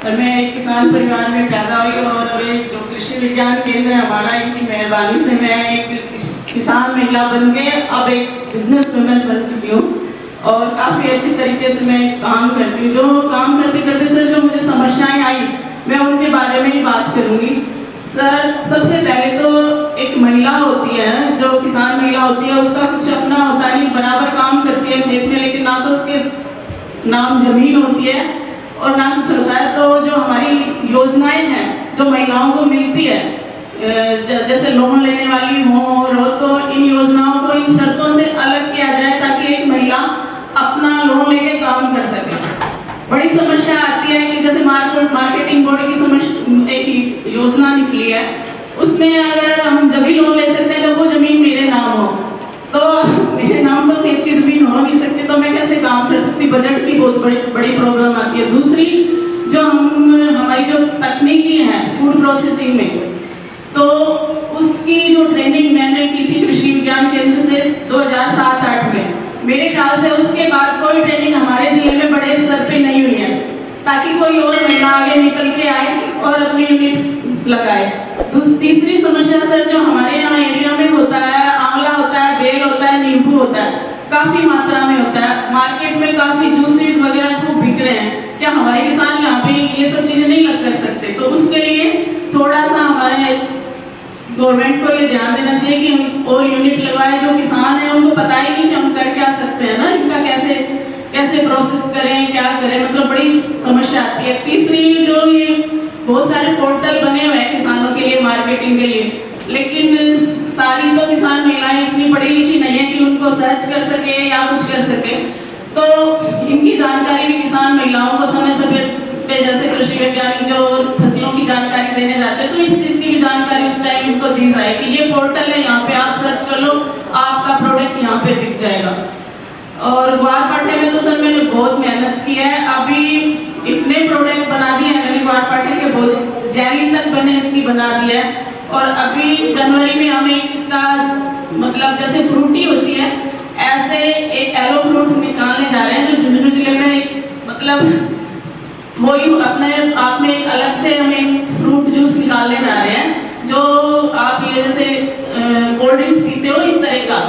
और मैं एक किसान परिवार में पैदा हुई और जो कृषि विज्ञान केंद्र है हमारा, इनकी मेहरबानी से मैं एक किसान महिला बन के अब एक बिजनेस वुमेन बन चुकी हूँ और काफ़ी अच्छी तरीके से मैं काम करती हूँ। जो काम करते करते सर जो मुझे समस्याएं आई मैं उनके बारे में ही बात करूँगी। सर सबसे पहले तो एक महिला होती है, जो किसान महिला होती है, उसका कुछ अपना होता नहीं, बराबर काम करती है खेत में, लेकिन ना तो उसके नाम जमीन होती है और ना कुछ होता है। तो जो हमारी योजनाएं हैं जो महिलाओं को मिलती है, जैसे लोन लेने वाली हो तो इन योजनाओं को इन शर्तों से अलग किया जाए ताकि एक महिला अपना लोन लेके काम कर सके। बड़ी समस्या आती है कि जैसे मार्केटिंग बोर्ड की समस्या एक योजना निकली है, उसमें अगर हम जब भी लोन ले सकते हैं जब वो जमीन मेरे नाम हो, तो मेरे नाम तो खेत की जमीन हो नहीं सकती, तो मैं कैसे काम कर सकती। बजट की बहुत बड़ी प्रॉब्लम आती है। दूसरी जो हमारी जो तकनीकी है फूड प्रोसेसिंग में, तो उसकी जो ट्रेनिंग मैंने की थी कृषि विज्ञान केंद्र से 2007-08 में, मेरे ख्याल से उसके बाद कोई ट्रेनिंग हमारे जिले में बड़े स्तर पे नहीं हुई है ताकि कोई और महिला आगे निकल के आए और अपनी यूनिट लगाए। तीसरी समस्या सर जो हमारे यहाँ एरिया में होता है, आंवला होता है, बेल होता है, नींबू होता है, काफी मात्रा में होता है। मार्केट में काफी जूसेस वगैरह खूब बिक रहे हैं। क्या हमारे किसान यहाँ पे ये सब चीजें नहीं लग कर सकते? तो उसके लिए थोड़ा सा हमारे गवर्नमेंट को ये ध्यान देना चाहिए कि हम और यूनिट लगवाए। जो किसान है उनको पता ही नहीं कि हम कर क्या सकते हैं ना, इनका कैसे प्रोसेस करें, क्या करें, मतलब बड़ी समस्या आती है। तीसरी जो ये बहुत सारे पोर्टल बने हुए हैं किसानों के लिए, मार्केटिंग के लिए, लेकिन सारी तो किसान महिलाएं इतनी पढ़ी लिखी नहीं है कि उनको सर्च कर सके या कुछ कर सके। तो इनकी जानकारी भी किसान महिलाओं को समय समय पे जैसे कृषि वैज्ञानिक जो फसलों की जानकारी देने जाते हैं, तो इस चीज की भी जानकारी उस टाइम उनको दी जाए कि ये पोर्टल है, यहाँ पे आप सर्च कर लो, आपका प्रोडक्ट यहाँ पे दिख जाएगा। और ग्वारपाठे में तो सर मैंने बहुत मेहनत की है, अभी इतने प्रोडक्ट बना दिए हैं मैंने ग्वारपाठे के, बहुत जैली तक बने इसकी बना दिया है। और अभी जनवरी में हमें इसका मतलब जैसे फ्रूटी होती है ऐसे एक एलो फ्रूट निकालने जा रहे हैं जो झुंझुनू जिले में मतलब वही अपने आप में एक अलग से हमें फ्रूट जूस निकालने जा रहे हैं, जो आप ये जैसे कोल्ड ड्रिंक्स पीते हो इस तरह का।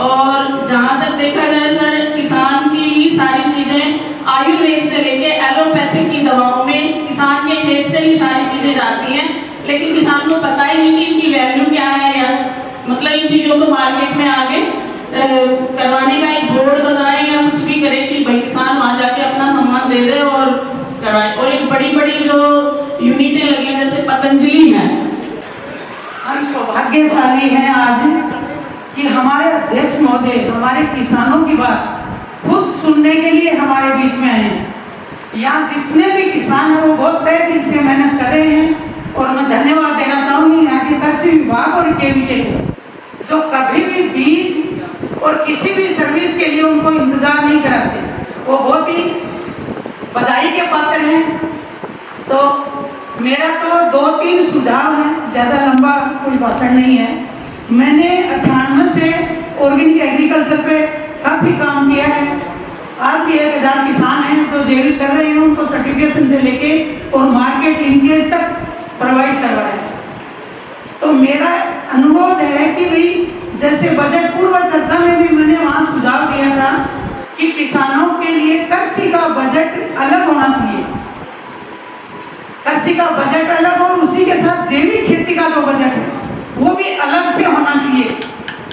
और जहाँ तक देखा जाए सर किसान की ही सारी चीजें आयुर्वेद से लेके एलोपैथिक की दवाओं में किसान के खेत से ही सारी चीजें जाती हैं, लेकिन किसान को पता ही नहीं कि इनकी वैल्यू क्या है, या मतलब इन चीजों को मार्केट में आगे करवाने का एक बोर्ड बनाए या कुछ भी करे कि भाई किसान वहां जाके अपना सम्मान दे दे और करवाए। और एक बड़ी बड़ी जो यूनिटें लगी हैं जैसे पतंजलि है, हम सौभाग्यशाली हैं आज कि हमारे अध्यक्ष महोदय हमारे किसानों की बात खुद सुनने के लिए हमारे बीच में हैं। यहाँ जितने भी किसान हैं वो बहुत तय दिल से मेहनत कर रहे हैं और मैं धन्यवाद देना चाहूंगी यहाँ के कृषि विभाग और केवीके को, जो कभी भी बीज और किसी भी सर्विस के लिए उनको इंतजार नहीं कराते, वो बहुत ही बधाई के पात्र हैं। तो मेरा तो 2-3 सुझाव हैं, ज़्यादा लंबा कोई भाषण नहीं है। मैंने 98 से ऑर्गेनिक एग्रीकल्चर पे काफ़ी काम किया है। आज भी 1000 किसान हैं जो जैविक कर रहे हैं, उनको सर्टिफिकेशन से लेके और मार्केट लिंकेज तक प्रोवाइड करवा रहे हैं। तो मेरा अनुरोध है कि भाई जैसे बजट पूर्व चर्चा में भी मैंने वहाँ सुझाव दिया था कि किसानों के लिए कृषि का बजट अलग होना चाहिए, कृषि का बजट अलग और उसी के साथ जैविक खेती का जो बजट है वो भी अलग से होना चाहिए,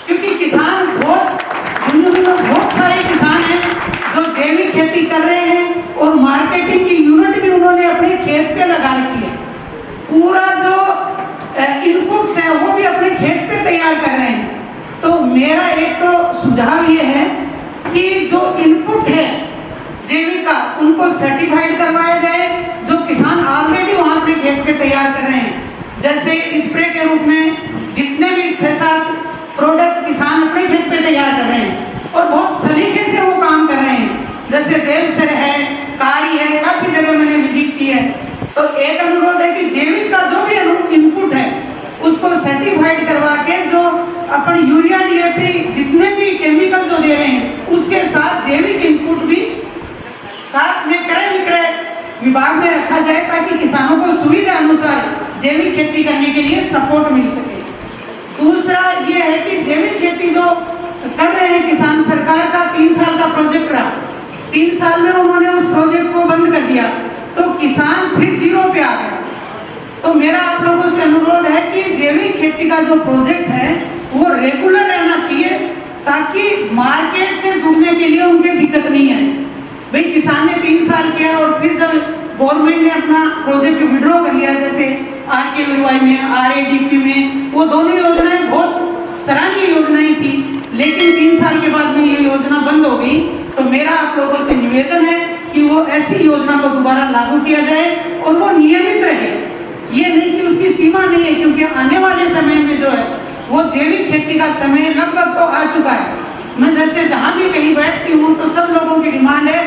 क्योंकि किसान बहुत सारे किसान हैं जो जैविक खेती कर रहे हैं और मार्केटिंग की यूनिट भी उन्होंने अपने खेत पे लगा रखी है। पूरा जो इनपुट्स है वो भी अपने खेत पे तैयार कर रहे हैं। तो मेरा एक तो सुझाव ये है कि जो इनपुट है जैविक का उनको सर्टिफाइड करवाया जाए, जो किसान ऑलरेडी वहाँ अपने खेत पे तैयार कर रहे हैं। जैसे स्प्रे के रूप में जितने भी 6-7 प्रोडक्ट किसान अपने खेत पे तैयार कर रहे हैं और बहुत सलीके से वो काम कर रहे हैं, जैसे देवसर है, कारी है, काफी जगह मैंने विजिट की है। तो एक अनुरोध है कि जैविक का जो भी इनपुट है उसको सर्टिफाइड करवा के जो अपन यूरिया डीएपी जितने भी केमिकल जो दे रहे हैं उसके साथ जैविक इनपुट भी साथ में क्रय विक्रय विभाग में रखा जाए ताकि किसानों को सुविधा अनुसार जैविक खेती करने के लिए सपोर्ट मिल सके। दूसरा ये है कि जैविक खेती जो कर रहे हैं किसान, सरकार का 3 साल का प्रोजेक्ट रहा, 3 साल में उन्होंने उस प्रोजेक्ट को बंद कर दिया तो किसान फिर जीरो पे आ गया। तो मेरा आप लोगों से अनुरोध है कि जैविक खेती का जो प्रोजेक्ट है वो रेगुलर रहना चाहिए ताकि मार्केट से जुड़ने के लिए उनके दिक्कत नहीं है। भाई किसान ने 3 साल किया और फिर जब गवर्नमेंट ने अपना प्रोजेक्ट विड्रॉ कर लिया, जैसे RKVY में, RADP में, वो दोनों योजनाएं बहुत सराहनीय योजनाएं थी, लेकिन 3 साल के बाद में ये योजना बंद हो गई। तो मेरा आप लोगों से निवेदन है कि वो ऐसी योजना को दोबारा लागू किया जाए और वो नियमित रहे। ये नहीं कि उसकी सीमा नहीं है, क्योंकि आने वाले समय में जो है वो जैविक खेती का समय लगभग तो आ चुका है। मैं जैसे जहाँ भी कहीं बैठती हूँ तो सब लोगों की डिमांड है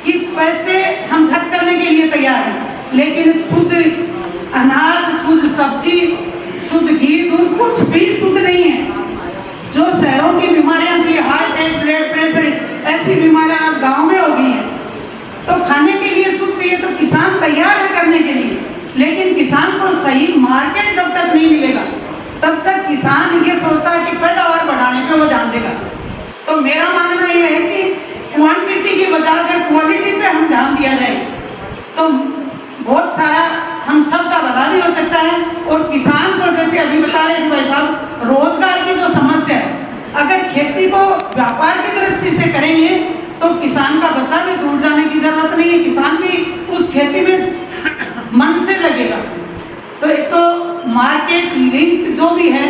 कि पैसे हम खर्च करने के लिए तैयार हैं, लेकिन शुद्ध अनाज, शुद्ध सब्जी, शुद्ध घी, दूध कुछ भी शुद्ध नहीं है। जो शहरों की बीमारियां थी, हार्ट अटैक, ब्लड प्रेशर, ऐसी बीमारियां आज गाँव में हो गई हैं। तो खाने के लिए शुद्ध चाहिए तो किसान तैयार है करने के लिए, लेकिन किसान को सही मार्केट जब तक नहीं मिलेगा तब तक किसान ये सोचता है कि पैदावार बढ़ाने पे वो ध्यान देगा। तो मेरा मानना यह है कि क्वांटिटी की बजाय अगर क्वालिटी पे हम ध्यान दिया जाए तो बहुत सारा हम सब का भला भी हो सकता है। और किसान को जैसे अभी बता रहे थे भाई साहब, रोजगार की जो समस्या है, अगर खेती को व्यापार की दृष्टि से करेंगे तो किसान का बच्चा भी दूर जाने की जरूरत नहीं है, किसान भी उस खेती में मन से लगेगा। तो एक तो मार्केट लिंक जो भी है,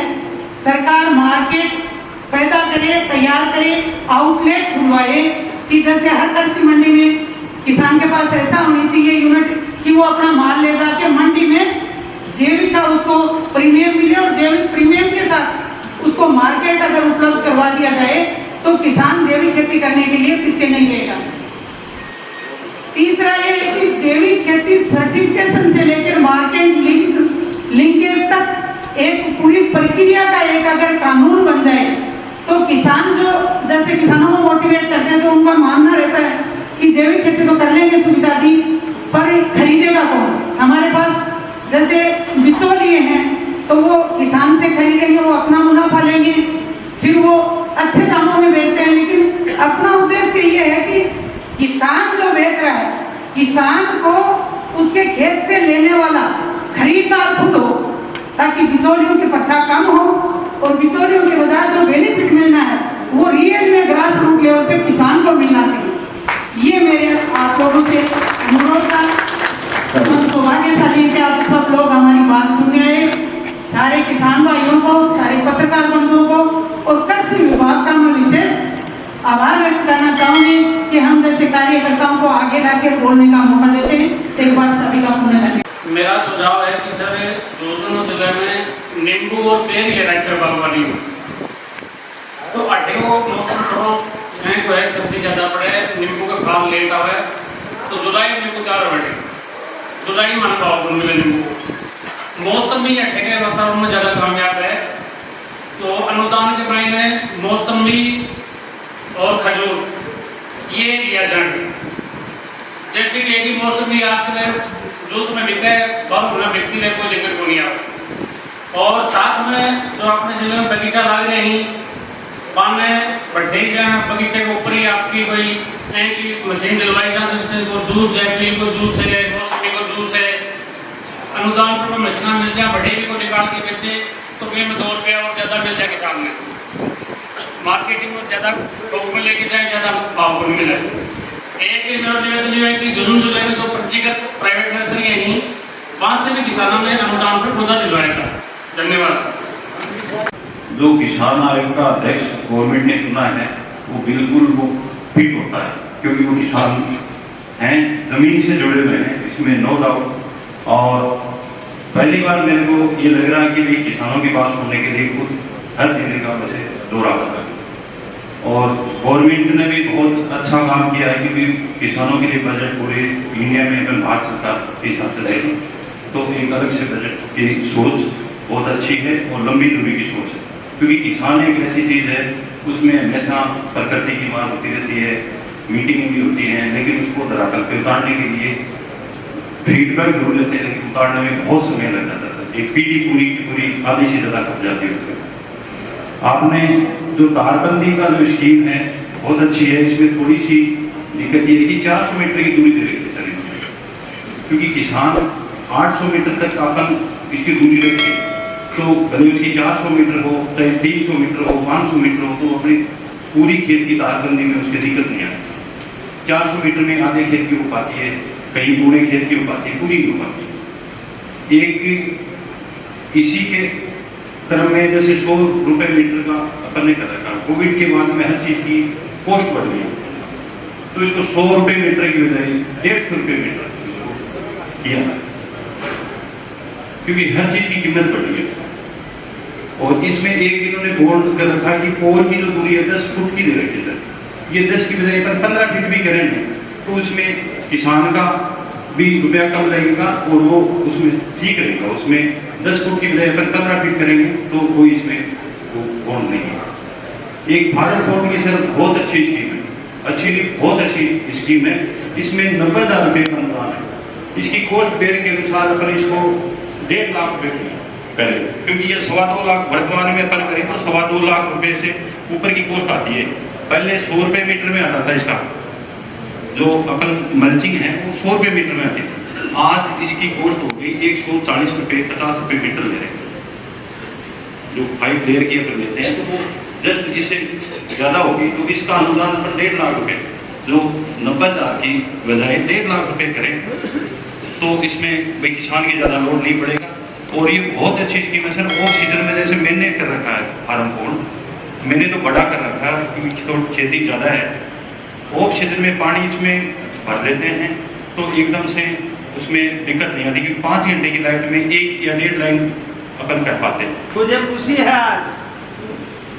सरकार मार्केट पैदा करे, तैयार करे, आउटलेट खुलवाए कि जैसे हर कृषि मंडी में किसान के पास ऐसा होनी चाहिए यूनिट कि वो अपना माल ले जाके मंडी में जैविक का उसको प्रीमियम मिले और जैविक प्रीमियम के साथ उसको मार्केट अगर उपलब्ध करवा दिया जाए तो किसान जैविक खेती करने के लिए पीछे नहीं रहेगा। तीसरा ये कि जैविक खेती सर्टिफिकेशन से लेकर मार्केट लिंकेज तक एक पूरी प्रक्रिया का एक अगर कानून बन जाए तो किसान जो जैसे किसानों को मोटिवेट करते हैं तो उनका मानना रहता है कि जैविक खेती तो कर लेंगे सुविधा जी, पर खरीदेगा कौन? हमारे पास जैसे बिचौलिए हैं तो वो किसान से खरीदेंगे, वो अपना मुनाफा लेंगे, फिर वो अच्छे दामों में बेचते हैं। लेकिन अपना उद्देश्य ये है कि किसान जो बेच रहा है, किसान को उसके खेत से लेने वाला खरीदार खुद हो, ताकि बिचौलियों की पट्टा कम हो और बिचौलियों के बजाय जो बेनिफिट मिलना है वो रियल में ग्रास रूट लेवल पे किसान को मिलना चाहिए। ये मेरे आप लोगों से अनुरोध था। हम सौभाग्यशाली हैं कि आप सब लोग हमारी बात सुनने आए। सारे किसान भाइयों को, सारे पत्रकार बंधुओं को और कृषि विभाग का मैं विशेष आभार व्यक्त करना चाहूंगी कि हम जैसे कार्यकर्ताओं को आगे लाकर बोलने का मौका देते हैं। एक बार सभी का पुण्य धन्यवाद। मेरा सुझाव है कि सर दोनों जिले में नींबू और पेड़ ये राइटर बागवानी हो तो अठे को मौसम थोड़ा को है, सर्दी ज़्यादा पड़े, नींबू का फल लेट आवे तो जुलाई में नींबू तैयार बैठे, जुलाई मन पाओ मिले नींबू। मौसमी अठे के वातावरण में ज़्यादा कामयाब है तो अनुदान के मायने मौसमी और खजूर ये लिया जाए। जैसे कि एक ही मौसमी आजकल जूस में बिके बहुत गुना बिकती है, कोई दिक्कत को नहीं आता। और साथ में जो अपने जिले में बगीचा लग रहे हैं पाने बढ़े जाए, बगीचे के ऊपर ही आपकी कोई की मशीन डलवाई जाए जिससे वो जूस जैकलीन को जूस है, मौसमी को जूस है, अनुदान पर मशीन मिल जाए, बढ़ेगी को निकाल के बेचे तो फिर में 2 रुपया और ज़्यादा मिल जाए किसान में, मार्केटिंग में ज़्यादा लोग में लेके जाए, ज़्यादा भाव पर मिले। एक ही मेरा निवेदन है कि जुनून जिले में जो पंजीकृत प्राइवेट नर्सरी है वहाँ से भी किसानों ने अनुदान पर पौधा दिलवाया था। धन्यवाद। जो किसान आयोग का अध्यक्ष गवर्नमेंट ने चुना है वो बिल्कुल वो फिट होता है, क्योंकि वो किसान हैं, जमीन से जुड़े हुए हैं, इसमें नो डाउट। और पहली बार मेरे को ये लग रहा है कि किसानों की बात सुनने के लिए खुद हर जिले का वैसे दौरा होता है और गवर्नमेंट ने भी बहुत अच्छा काम किया है, क्योंकि किसानों के लिए बजट पूरे इंडिया में अगर भारत सरकार के हिसाब से रहेगी तो एक अलग से बजट की सोच बहुत अच्छी है और लंबी दूरी की सोच है। क्योंकि किसान एक ऐसी चीज़ है उसमें हमेशा प्रकृति की बात होती रहती है, मीटिंग भी होती है, लेकिन उसको धरातल पे उतारने के लिए फीडबैक जरूर लेते हैं, लेकिन उतारने में बहुत समय लग जाता था। एक पीढ़ी पूरी की पूरी आधी से ज़्यादा खप जाती है उसमें। आपने जो तारबंदी का जो स्कीम है बहुत अच्छी है। इसमें थोड़ी सी दिक्कत ये है कि 400 मीटर की दूरी दे रखी सर, क्योंकि किसान 800 मीटर तक अपन इसकी दूरी रखे तो भले उसकी 400 मीटर हो, चाहे 300 मीटर हो, 500 मीटर हो, तो अपनी पूरी खेत की तारबंदी में उसकी दिक्कत नहीं आती। 400 मीटर में आधे खेत की हो पाती है, कहीं पूरे खेत की हो पाती है, पूरी हो पाती है। एक इसी के क्रम में जैसे 100 रुपये मीटर का अपन ने कर रखा, कोविड के बाद में हर चीज की कॉस्ट बढ़ गई, तो इसको 100 रुपये मीटर की बजाय 150 रुपये मीटर किया, क्योंकि हर चीज की कीमत बढ़ गई। और इसमें एक इन्होंने बोर्ड कर रखा कि पोल की जो दूरी है 10 फुट की दे रखी है। ये 10 की बजाय अपन 15 फीट भी करेंगे तो उसमें किसान का भी रुपया कम लगेगा और वो उसमें ठीक रहेगा। उसमें 10 फुट की बजाय अपन 15 फीट करेंगे तो कोई इसमें बॉन्ड नहीं है। एक भारत बॉन्ड की सर बहुत अच्छी स्कीम है, बहुत अच्छी स्कीम है। इसमें 90,000 रुपये का अनुदान है। इसकी कॉस्ट बेयर के अनुसार अपन इसको 1.5 लाख रुपये करें, क्योंकि ये 2.25 लाख वर्तमान में अपन करें तो 2.25 लाख रुपए से ऊपर की कॉस्ट आती है। पहले 100 रुपये मीटर में आता था, इसका जो अपन मल्चिंग है वो 100 रुपये मीटर में आती थी। आज इसकी कॉस्ट हो गई 140 रुपये, 50 रुपये मीटर ले रहे हैं। जो 5 लेयर की अपन लेते हैं तो वो जस्ट इससे ज़्यादा होगी, तो इसका अनुदान अपन 1.5 लाख रुपये, जो 90,000 की बजाय 1.5 लाख रुपये करें तो इसमें भाई किसान की ज़्यादा लोड नहीं पड़ेगा। और ये बहुत अच्छी स्कीम है सर। ऑफ सीजन में जैसे मैंने कर रखा है फार्म कोड, मैंने तो बड़ा कर रखा है क्योंकि तो खेती ज़्यादा है। ऑफ सीजन में पानी इसमें भर लेते हैं तो एकदम से उसमें दिक्कत नहीं आती, क्योंकि 5 घंटे की लाइट में 1 या 1.5 लाइन अपन कर पाते हैं। मुझे खुशी है आज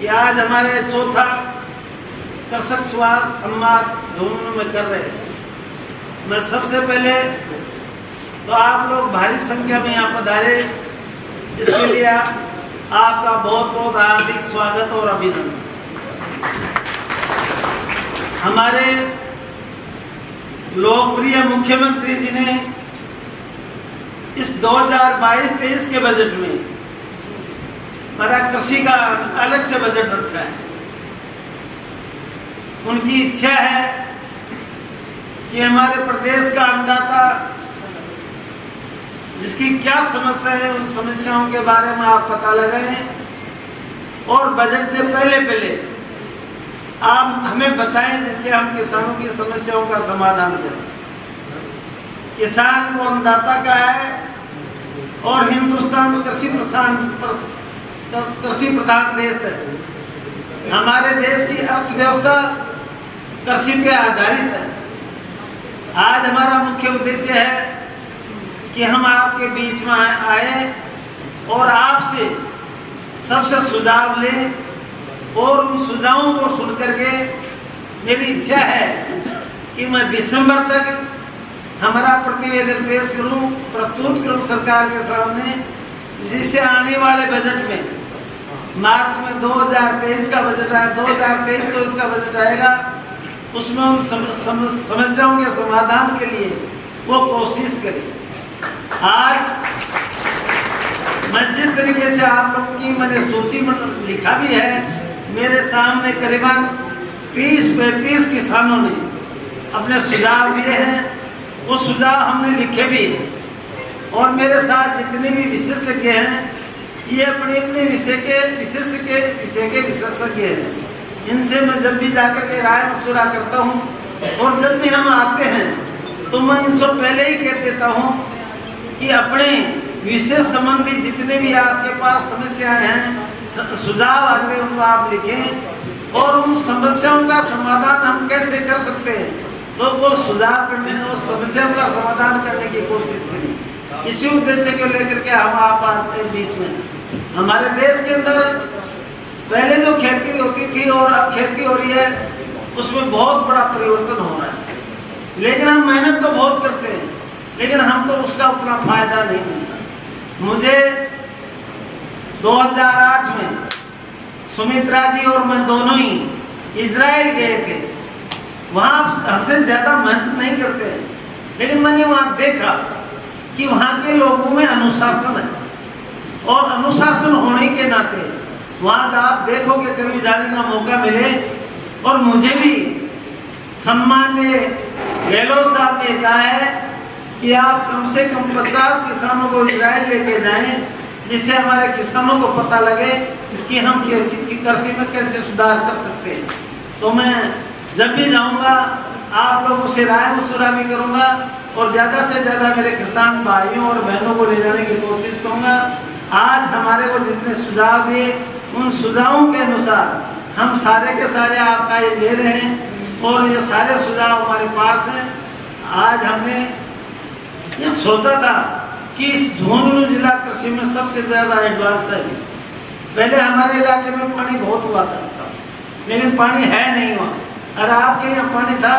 कि आज हमारे चौथा कृषक स्वास्थ्य संवाद दोनों में कर रहे हैं। मैं सबसे पहले तो आप लोग भारी संख्या में यहाँ पधारे, इसके लिए आपका बहुत बहुत हार्दिक स्वागत और अभिनंदन। हमारे लोकप्रिय मुख्यमंत्री जी ने इस 2022-23 के बजट में हमारा कृषि का अलग से बजट रखा है। उनकी इच्छा है कि हमारे प्रदेश का अन्नदाता जिसकी क्या समस्या है उन समस्याओं के बारे में आप पता लगाएं और बजट से पहले आप हमें बताएं, जिससे हम किसानों की समस्याओं का समाधान करें। किसान को अन्नदाता का है और हिंदुस्तान कृषि प्रधान देश है। हमारे देश की अर्थव्यवस्था कृषि पे आधारित है। आज हमारा मुख्य उद्देश्य है कि हम आपके बीच में आए और आपसे सबसे सुझाव लें और उन सुझावों को सुन करके मेरी इच्छा है कि मैं दिसंबर तक हमारा प्रतिवेदन पेश करूं, प्रस्तुत करूं सरकार के सामने, जिससे आने वाले बजट में मार्च में 2023 का बजट आया, 2023 तो इसका बजट आएगा, उसमें उन समस्याओं के समाधान के लिए वो कोशिश करें। आज मैं जिस तरीके से आप लोगों की मैंने सूची में लिखा भी है, मेरे सामने करीबन 30-35 किसानों ने अपने सुझाव दिए हैं। वो सुझाव हमने लिखे भी हैं और मेरे साथ जितने भी विशेषज्ञ हैं ये अपने अपने विषय के विशेषज्ञ हैं। इनसे मैं जब भी जाकर के राय मशवरा करता हूँ और जब भी हम आते हैं तो मैं इनसे पहले ही कह देता हूँ कि अपने विषय संबंधी जितने भी आपके पास समस्याएं हैं, सुझाव आते हैं, उनको आप लिखें और उन समस्याओं का समाधान हम कैसे कर सकते हैं तो वो सुझाव करने और समस्याओं का समाधान करने की कोशिश करें। इसी उद्देश्य को लेकर के हम आप आज के बीच में हमारे देश के अंदर पहले जो खेती होती थी और अब खेती हो रही है उसमें बहुत बड़ा परिवर्तन हो रहा है। लेकिन हम मेहनत तो बहुत करते हैं लेकिन हमको उसका उतना फायदा नहीं मिलता। मुझे 2008 में सुमित्रा जी और मैं दोनों ही इजराइल गए थे। वहाँ हमसे ज़्यादा मेहनत नहीं करते हैं लेकिन मैंने वहाँ देखा कि वहाँ के लोगों में अनुशासन है और अनुशासन होने के नाते वहाँ आप देखोगे कभी जाने का मौका मिले। और मुझे भी सम्मान्य गहलोत साहब ने कहा है कि आप कम से कम 50 किसानों को इजराइल लेके जाएं, जिससे हमारे किसानों को पता लगे कि हम कृषि में कैसे सुधार कर सकते हैं। तो मैं जब भी जाऊंगा आप लोगों से राय मशुरा भी करूंगा और ज़्यादा से ज़्यादा मेरे किसान भाइयों और बहनों को ले जाने की कोशिश करूंगा। आज हमारे को जितने सुझाव दिए उन सुझावों के अनुसार हम सारे के सारे आपका ये ले रहे हैं और ये सारे सुझाव हमारे पास हैं। आज हमने ये सोचा था कि इस झुंझुनू जिला कृषि में सबसे ज़्यादा एडवांस है। पहले हमारे इलाके में पानी बहुत हुआ करता था, लेकिन पानी है नहीं वहाँ। और आपके यहाँ पानी था,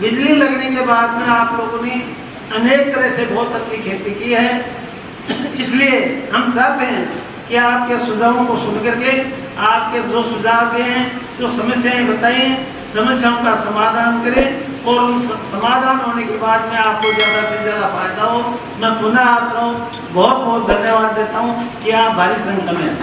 बिजली लगने के बाद में आप लोगों ने अनेक तरह से बहुत अच्छी खेती की है। इसलिए हम चाहते हैं कि आपके सुझावों को सुन करके आपके जो सुझाव दिए हैं, जो समस्याएं बताई हैं, समस्याओं का समाधान करें और उन समाधान होने के बाद में आपको ज़्यादा से ज़्यादा फायदा हो। मैं पुनः आपको बहुत बहुत धन्यवाद देता हूँ कि आप भारी संख्या में हैं।